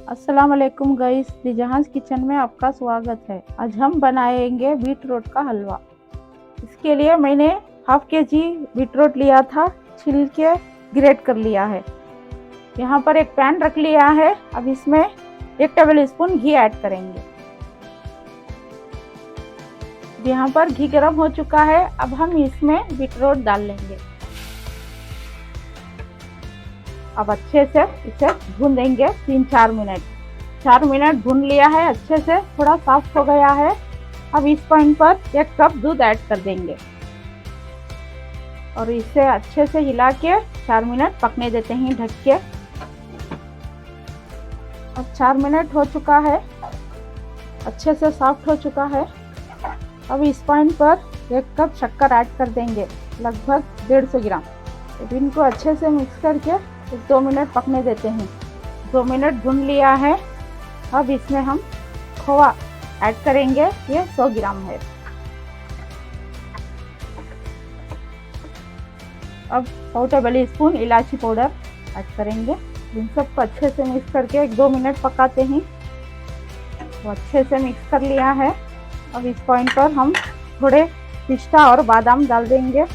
अस्सलाम वालेकुम guys, दिजहांस kitchen में आपका स्वागत है। आज हम बनाएंगे बीटरूट का हलवा। इसके लिए मैंने हाफ के जी बीटरूट लिया था, छिल के ग्रेट कर लिया है। यहाँ पर एक पैन रख लिया है। अब इसमें 1 टेबल स्पून घी ऐड करेंगे। यहाँ पर घी गर्म हो चुका है। अब हम इसमें बीटरूट डाल लेंगे। अब अच्छे से इसे भून देंगे 3-4 मिनट। 4 मिनट भून लिया है, अच्छे से थोड़ा सॉफ्ट हो गया है। अब इस पॉइंट पर 1 कप दूध ऐड कर देंगे और इसे अच्छे से हिला के 4 मिनट पकने देते हैं ढक के। अब 4 मिनट हो चुका है, अच्छे से सॉफ्ट हो चुका है। अब इस पॉइंट पर 1 कप शक्कर ऐड कर देंगे, लगभग 150 ग्राम। अब इनको अच्छे से मिक्स करके 2 मिनट पकने देते हैं। 2 मिनट भून लिया है। अब इसमें हम खोआ ऐड करेंगे, ये 100 ग्राम है। अब 1 टेबल स्पून इलायची पाउडर ऐड करेंगे। इन सबको अच्छे से मिक्स करके 1-2 मिनट पकाते हैं। तो अच्छे से मिक्स कर लिया है। अब इस पॉइंट पर हम थोड़े पिस्ता और बादाम डाल देंगे।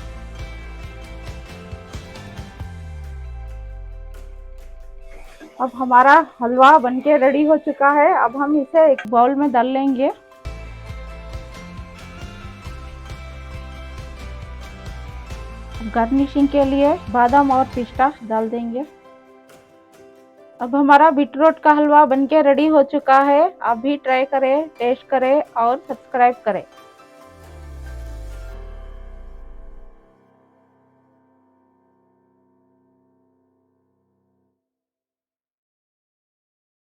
अब हमारा हलवा बनके रेडी हो चुका है। अब हम इसे एक बाउल में डाल लेंगे। गार्निशिंग के लिए बादाम और पिस्ता डाल देंगे। अब हमारा बीटरूट का हलवा बनके रेडी हो चुका है। आप भी ट्राई करें, टेस्ट करें और सब्सक्राइब करें।